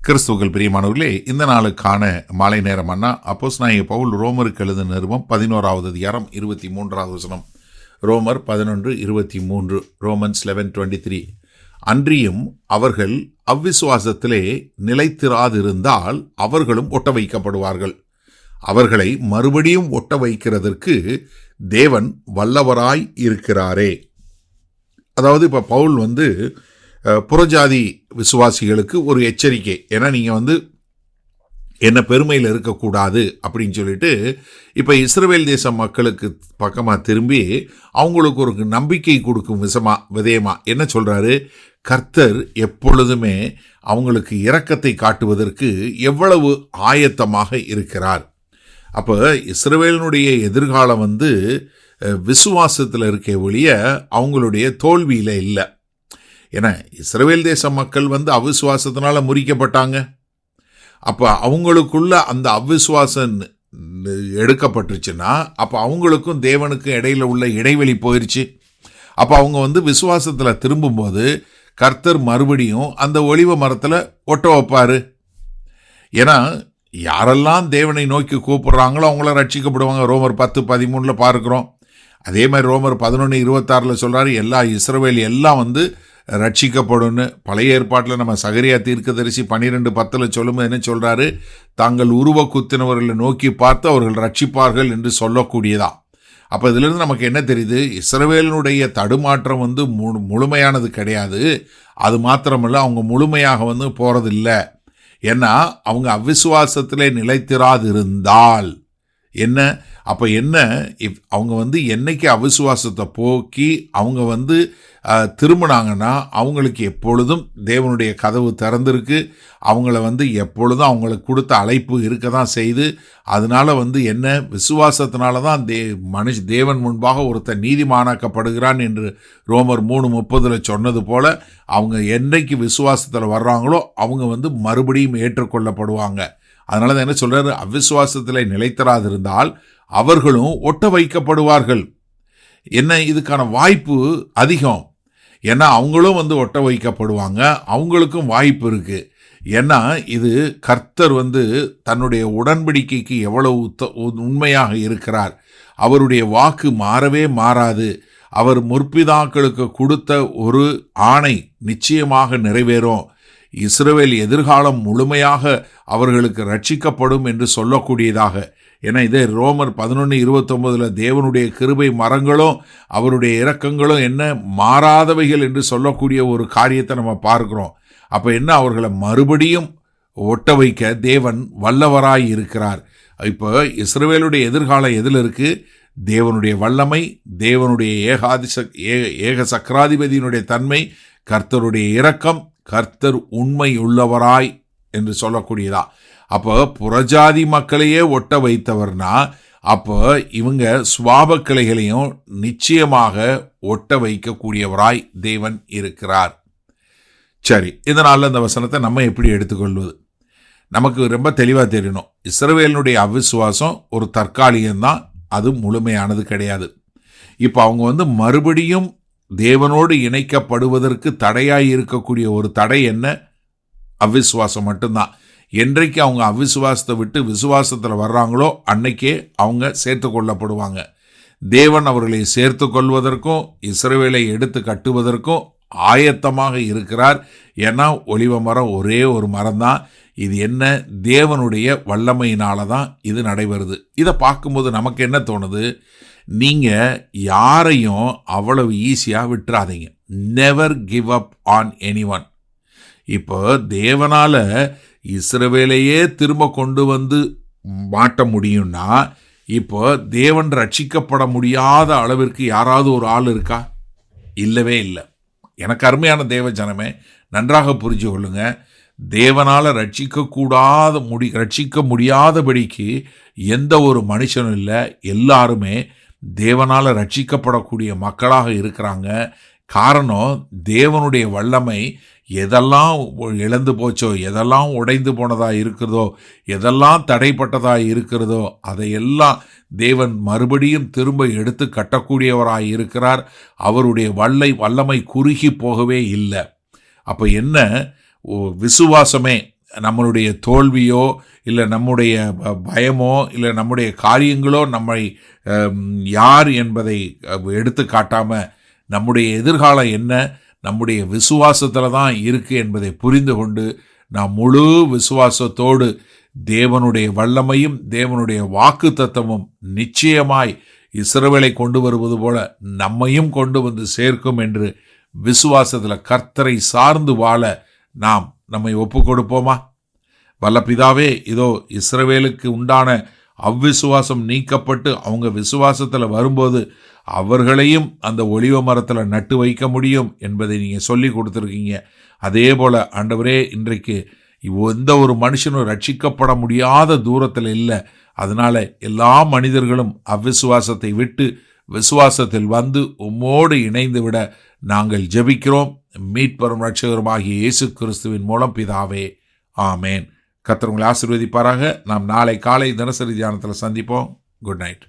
கிறிஸ்துவுக்குள் பிரியமானவர்களே, இந்த நாளுக்கான மாலை நேரம் மன்னா அப்போஸ்தலனாகிய பவுல் ரோமருக்கு எழுதின நிருபம் 11வது அதிகாரம் 23வது வசனம். ரோமர் 11:23, ரோமன்ஸ் 11:23. அன்றியும் அவர்கள் அவ்விசுவாசத்திலே நிலைத்திராதிருந்தால் அவர்களும் ஒட்ட வைக்கப்படுவார்கள். அவர்களை மறுபடியும் ஒட்ட வைக்கிறதற்கு தேவன் வல்லவராய் இருக்கிறாரே. அதாவது இப்போ பவுல் புறஜாதி விசுவாசிகளுக்கு ஒரு எச்சரிக்கை. ஏன்னா நீங்கள் என்ன பெருமையில் இருக்கக்கூடாது அப்படின்னு சொல்லிட்டு இப்போ இஸ்ரவேல் தேச மக்களுக்கு பக்கமாக திரும்பி அவங்களுக்கு ஒரு நம்பிக்கை கொடுக்கும் விதயமா என்ன சொல்கிறாரு? கர்த்தர் எப்பொழுதுமே அவங்களுக்கு இரக்கத்தை காட்டுவதற்கு எவ்வளவு ஆயத்தமாக இருக்கிறார். அப்போ இஸ்ரவேலினுடைய எதிர்காலம் விசுவாசத்தில் இருக்க ஒழிய அவங்களுடைய தோல்வியில் இல்லை. ஏன்னா இஸ்ரவேல் தேச மக்கள் அவிசுவாசத்தினால முறிக்கப்பட்டாங்க. அப்போ அவங்களுக்குள்ள அந்த அவிசுவாசம் எடுக்கப்பட்டுருச்சுன்னா அப்போ அவங்களுக்கும் தேவனுக்கும் இடையில உள்ள இடைவெளி போயிடுச்சு. அப்போ அவங்க விசுவாசத்தில் திரும்பும்போது கர்த்தர் மறுபடியும் அந்த ஒலிவ மரத்தில் ஒட்ட வைப்பார். ஏன்னா யாரெல்லாம் தேவனை நோக்கி கூப்பிடுறாங்களோ அவங்கள ரட்சிக்கப்படுவாங்க. ரோமர் 10:13 பார்க்குறோம். அதே மாதிரி ரோமர் 11:26 சொல்கிறாரு, எல்லா இஸ்ரவேல் எல்லாம் ரட்சிக்கப்படும்னு. பழைய ஏற்பாட்டில் நம்ம சகரியா தீர்க்கதரிசி 12:10 சொல்லும்போது என்ன சொல்கிறாரு? தாங்கள் உருவ குத்தினவர்களை நோக்கி பார்த்து அவர்கள் ரட்சிப்பார்கள் என்று சொல்லக்கூடியதா. அப்போ இதிலிருந்து நமக்கு என்ன தெரியுது? இஸ்ரவேலினுடைய தடுமாற்றம் முழுமையானது கிடையாது. அது மாத்திரமல்ல, அவங்க முழுமையாக போகிறதில்லை. ஏன்னா அவங்க அவிசுவாசத்திலே நிலைத்திராதிருந்தால் என்ன? அப்போ என்ன, அவங்க என்னைக்கு அவிசுவாசத்தை போக்கி அவங்க திரும்பினாங்கன்னா அவங்களுக்கு எப்பொழுதும் தேவனுடைய கதவு திறந்திருக்கு. அவங்கள எப்பொழுதும் அவங்களுக்கு கொடுத்த அழைப்பு இருக்க தான் செய்து. அதனால என்ன, விசுவாசத்தினால தான் தேவன் முன்பாக ஒருத்தர் நீதிமானாக்கப்படுகிறான் என்று ரோமர் 3:30 சொன்னது போல அவங்க என்னைக்கு விசுவாசத்தில் வர்றாங்களோ அவங்க மறுபடியும் ஏற்றுக்கொள்ளப்படுவாங்க. அதனால தான் என்ன சொல்றாரு? அவிசுவாசத்தில் நிலைத்தராதிருந்தால் அவர்களும் ஒட்ட வைக்கப்படுவார்கள். என்ன, இதுக்கான வாய்ப்பு அதிகம். ஏன்னா அவங்களும் ஒட்ட வைக்கப்படுவாங்க, அவங்களுக்கும் வாய்ப்பு இருக்கு. ஏன்னா இது கர்த்தர் தன்னுடைய உடன்படிக்கைக்கு எவ்வளவு உண்மையாக இருக்கிறார். அவருடைய வாக்கு மாறவே மாறாது. அவர் முற்பிதாக்களுக்கு கொடுத்த ஒரு ஆணை நிச்சயமாக நிறைவேறும். இஸ்ரவேல் எதிர்காலம் முழுமையாக அவர்களுக்கு ரட்சிக்கப்படும் என்று சொல்லக்கூடியதாக. ஏன்னா இதே ரோமர் 11:29 தேவனுடைய கிருபை மரங்களும் அவருடைய இரக்கங்களும் என்ன, மாறாதவைகள் என்று சொல்லக்கூடிய ஒரு காரியத்தை நம்ம பார்க்கிறோம். அப்போ என்ன, அவர்களை மறுபடியும் ஒட்ட வைக்க தேவன் வல்லவராய் இருக்கிறார். இப்போ இஸ்ரவேலுடைய எதிர்காலம் எதில் இருக்கு? தேவனுடைய வல்லமை, தேவனுடைய ஏக சக்கராதிபதியினுடைய தன்மை, கர்த்தருடைய இரக்கம், கர்த்தர் உண்மை உள்ளவராய் என்று சொல்லக்கூடியதா. அப்போ புறஜாதி மக்களையே ஒட்ட வைத்தவர்னா அப்போ இவங்க சுவாப கிளைகளையும் நிச்சயமாக ஒட்ட வைக்கக்கூடியவராய் தேவன் இருக்கிறார். சரி, இதனால இந்த வசனத்தை நம்ம எப்படி எடுத்துக்கொள்வது? நமக்கு ரொம்ப தெளிவாக தெரியணும். இஸ்ரவேலினுடைய அவிசுவாசம் ஒரு தற்காலிகம்தான், அது முழுமையானது கிடையாது. இப்போ அவங்க மறுபடியும் தேவனோடு இணைக்கப்படுவதற்கு தடையாய் இருக்கக்கூடிய ஒரு தடை என்ன? அவிசுவாசம் மட்டும்தான். என்றைக்கு அவங்க அவிசுவாசத்தை விட்டு விசுவாசத்தில் வர்றாங்களோ அன்னைக்கே அவங்க சேர்த்து கொள்ளப்படுவாங்க. தேவன் அவர்களை சேர்த்து கொள்வதற்கும் இஸ்ரவேலை எடுத்து கட்டுவதற்கும் ஆயத்தமாக இருக்கிறார். ஏன்னா ஒலிவ மரம் ஒரே ஒரு மரம்தான். இது என்ன, தேவனுடைய வல்லமையினால தான் இது நடைபெறுது. இதை பார்க்கும்போது நமக்கு என்ன தோணுது? நீங்கள் யாரையும் அவ்வளவு ஈஸியாக விட்டுறாதீங்க. Never give up on anyone. இப்போ தேவனால் இஸ்ரவேலையே திரும்ப கொண்டு மாட்ட முடியும்னா இப்போ தேவன் ரட்சிக்கப்பட முடியாத அளவிற்கு யாராவது ஒரு ஆள் இருக்கா? இல்லவே இல்லை. எனக்கு அருமையான தேவ ஜனமே, நன்றாக புரிஞ்சு கொள்ளுங்க. தேவனால் ரட்சிக்க முடியாதபடிக்கு எந்த ஒரு மனுஷனும் இல்லை. எல்லாருமே தேவனால் ரட்சிக்கப்படக்கூடிய மக்களாக இருக்கிறாங்க. காரணம், தேவனுடைய வல்லமை எதெல்லாம் இழந்து போச்சோ, எதெல்லாம் உடைந்து போனதாக இருக்கிறதோ, எதெல்லாம் தடைப்பட்டதாக இருக்கிறதோ அதையெல்லாம் தேவன் மறுபடியும் திரும்ப எடுத்து கட்டக்கூடியவராக இருக்கிறார். அவருடைய வல்லமை குறுகி போகவே இல்லை. அப்போ என்ன, விசுவாசமே நம்மளுடைய தோல்வியோ இல்லை நம்முடைய பயமோ இல்லை நம்முடைய காரியங்களோ நம்மை யார் என்பதை எடுத்து காட்டாமல் நம்முடைய எதிர்காலம் என்ன, நம்முடைய விசுவாசத்தில் தான் இருக்குது என்பதை புரிந்து கொண்டு நாம் முழு விசுவாசத்தோடு தேவனுடைய வல்லமையும் தேவனுடைய வாக்கு தத்தமும் நிச்சயமாய் இஸ்ரவேலை கொண்டு வருவது போல நம்மையும் கொண்டு வந்து சேர்க்கும் என்று விசுவாசத்தில் கர்த்தரை சார்ந்து வாழ நாம் நம்மை ஒப்பு கொடுப்போமா? வல்ல பிதாவே, இதோ இஸ்ரவேலுக்கு உண்டான அவ்விசுவாசம் நீக்கப்பட்டு அவங்க விசுவாசத்தில் வரும்போது அவர்களையும் அந்த ஒலிவ மரத்தில் நட்டு வைக்க முடியும் என்பதை நீங்கள் சொல்லி கொடுத்துருக்கீங்க. அதே போல் ஆண்டவரே, இன்றைக்கு எந்த ஒரு மனுஷனும் ரட்சிக்கப்பட முடியாத தூரத்தில் இல்லை. அதனால் எல்லா மனிதர்களும் அவ்விசுவாசத்தை விட்டு விசுவாசத்தில் வந்து உம்மோடு இணைந்து விட நாங்கள் ஜெபிக்கிறோம். மீட்பரும் இரட்சகருமாகிய இயேசு கிறிஸ்துவின் மூலம் பிதாவே, ஆமேன். கர்த்தர் உங்களை ஆசீர்வதிப்பாராக. நாம் நாளை காலை தினசரி தியானத்தில் சந்திப்போம். Good night.